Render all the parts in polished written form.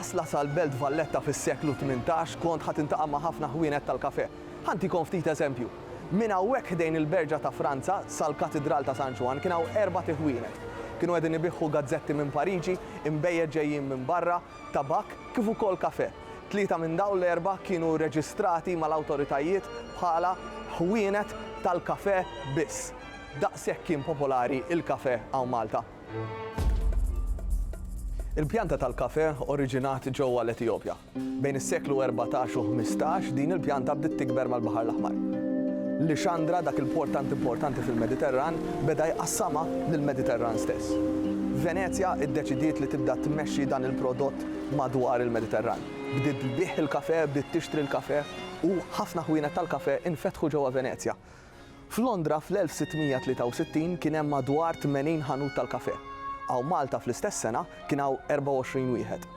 wasla sal-Belt Valletta fis-seklu 18 kont ħadd intaqa' ma' ħafna ħwienet tal-kafè. Ħantikom ftit eżempju. Minn hawnhekk ħdejn il-Berġa ta' Franza sal-Katedral ta' San Juan kien hawn 4 ħwienet. Kienu qegħdin ibiħħu gazzetti minn Pariġi, imbejjed ġejjin minn barra, tabak, kif ukoll kafè. 3 minn dawn l-4 kienu reġistrati mal-awtoritajiet bħala ħwienet tal-kafè biss. Daqshekk kien popolari il-kafè hawn Malta. Il-pjanta tal-kafè oriġinat ġewwa l-Etjopja. Bejn is-seklu 14 u 15 din il-pjanta bdiet tikber mal-Baħar l-Aħmar. Lixandra, dak il-port importanti fil-Mediterran, beda jqassamha lill-Mediterran stess. Venezja iddeċidiet li tibda tmexxi dan il-prodott madwar il-Mediterran. Bdiet tbieħ il-kafè, bdiet tixtri l-kafè u ħafna ħwienet tal-kafè infetħu ġewwa Venezja. F'Londra fl-1663 kien hemm madwar 80 ħanut tal-kafè. Hawn Malta fl-istess sena kien hawn 24 wieħed.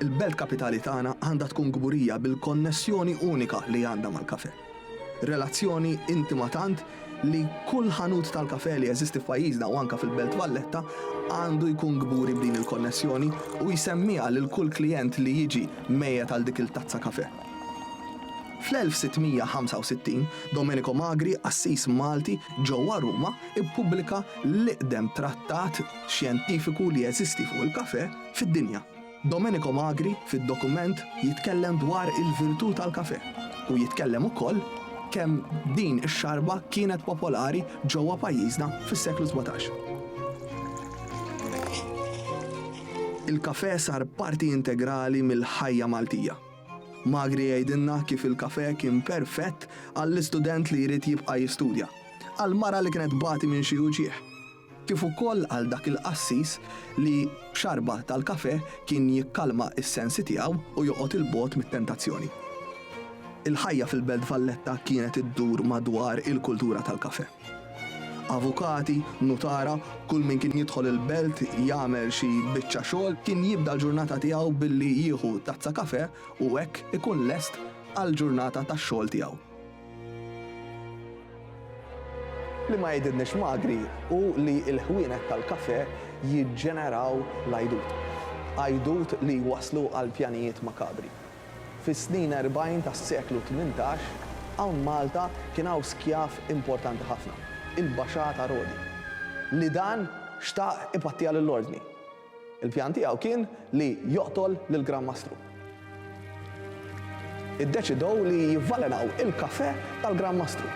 Il-belt kapitali tagħna għandha tkun gburija bil-konnessjoni unika li għandha mal-kafè. Relazzjoni intima tant li kull ħanut tal-kafè li jeżisti f'pajjiżna u anke fil-Belt Valletta għandu jkun gburi b'din il-konnessjoni u jsemmiha lil kull klijent li jiġi mejjed għal dik il-tazza kafè. Fl-1665, Domenico Magri, assis Malti ġewwa Ruma, ippubblika l-iqdem trattat xjentifiku li jeżisti fuq il-kafè fid-dinja. Domenico Magri fid-dokument jitkellem dwar il-virtù tal-kafè u jitkellem ukoll kemm din ix-xarba kienet popolari ġewwa pajjiżna fis-seklu 17. Il-kafè sar parti integrali mill-ħajja Maltija. Magri jgħidilna kif il-kafè kien perfett għall-istudent li jrid jibqa' jistudja, għall-mara li kienet bagħti minn xi uġigħ, kif ukoll għal dak il-qassis li b'xarba tal-kafè kien jikkalma s-sensi tiegħu u joqgħod il-bogħod mit-tentazzjoni. Il-ħajja fil-Belt Valletta kienet iddur madwar il-kultura tal-kafè. Avukati, notara, kull min kien jidħol il-belt jagħmel xi biċċa xogħol kien jibda l-ġurnata tiegħu billi jieħu tazza kafè u hekk ikun lest għall-ġurnata tax-xogħol tiegħu. Li ma jgħidilniex Magri u li l-ħwienet tal-kafè jiġġeneraw l-għajdut. Għajdut li waslu għal pjanijiet makabri. Fis-snin 40 tas-seklu 18 hawn Malta kien hawn skjaf importanti ħafna, il-Baxxa Rodi, li dan xtaq ipattija lill-ordni. Il-pjan tiegħu kien li joqtol lill-Gran Mastru. Iddeċidew li jivvalenaw il-kafè tal-Gran Mastru.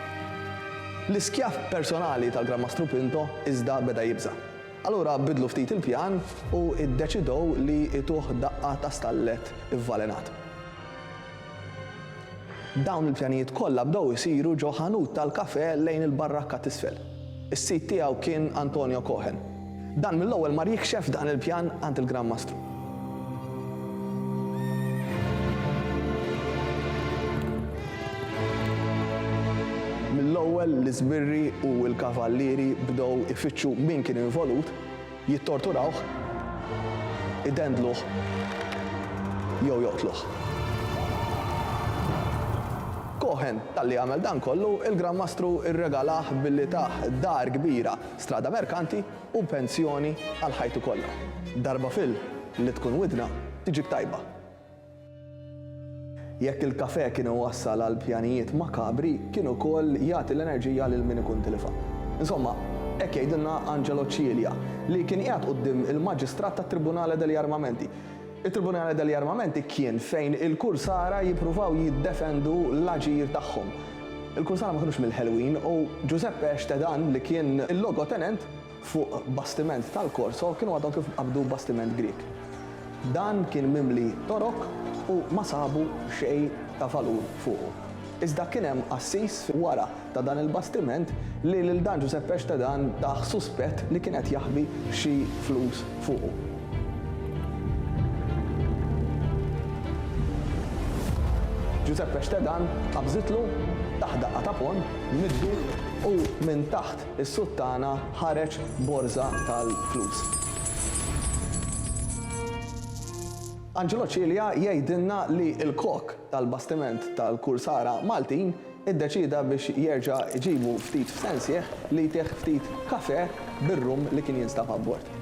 L-iskjaf personali tal-Gran Mastru Pinto iżda beda jibża. Allura bidlu ftit il-pjan u iddeċidew li ituh daqqa ta' stallet ivvalenat. Dawn il-pjanijiet kollha bdew isiru ġo ħanut tal-kafè lejn il-barrakka t'isfel. Is-sit tiegħu kien Antonio Cohen. Dan mill-ewwel mar jikxef dan il-pjan għand il-Gran Mastru. Mill-ewwel l-iżbirri u l-kavallieri bdew ifittxu min kien involut, jittorturawh, idendluh jew joqtluh. Cohen tal-li għamel dan kollu, il-Gran Mastru irregalah billi taħ dar kbira, strada merkanti u pensjoni għal ħajtu kollha. Darba li tkun widna tiġik tajba. Jekk il-kafè kienu wassal għal pjanijiet makabri, kienu wkoll jagħti l-enerġija lil min ikun tilfa. Insomma, hekk jgħidilna Angelo Cilia li kien qiegħed quddiem il-Maġistrat tat-Tribunale degli Armamenti. Il-Tribunale degli Armamenti kien fejn il-kursara jippruvaw jiddefendu l-aġir tagħhom. Il-kursara ma kinux mill-ħelwin u Giuseppe Stedan li kien il-logotenent fuq bastiment tal-Korso kienu għadhom kif qabdu bastiment Grieg. Dan kien mimli torok u ma sabu xejn ta' valur fuqu. Iżda kien hemm assis wara ta' dan il-bastiment li lil dan Giuseppe Stedan daħ suspett li kienet jaħbi xi flus fuqu. Giuseppe Stedan qabżitlu taħt daqqa ta' pon, middu u minn taħt is-suttana ħareġ borża tal-flus. Angelo Cilia jgħidilna li l-kok tal-bastiment tal-kursara Maltin iddeċida biex jerġa' iġibu ftit f'sensieħ li jtieħ ftit kafè bir-rum li kien jinstab abbord.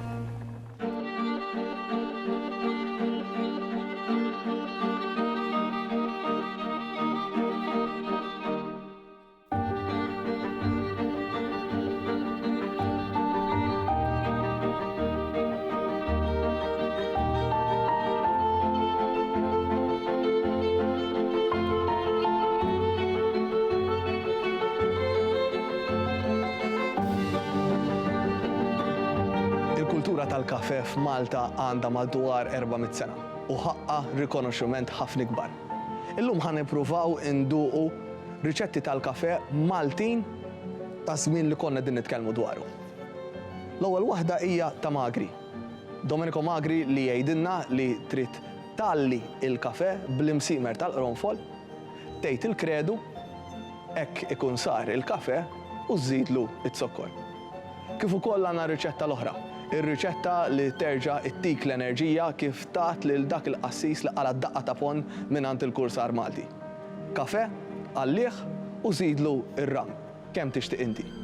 Il-kultura tal-kafè f'Malta għandha madwar 400 sena u ħaqqa rikonoxximent ħafna kbar. Illum ħan nippruvaw induqu riċetti tal-kafè Maltin ta' żmien li konna din nitkellmu dwaru. L-ewwel waħda hija ta' Magri. Domenico Magri li jgħidilna li trid talli il-kafè bl-imsimer tal-qronfol, tgħid il-kredu, hekk ikun sar il-kafè u żżidlu t-sokkor. Kif ukoll għandna riċetta l-oħra. Ir-riċetta li terġa' ittik l-enerġija kif tat lil dak il-qassis li qala daqqa ta' pon mingħand il-kursar Malti. Kafè, għallieħ u żidlu ir-ram kemm tixtieq inti.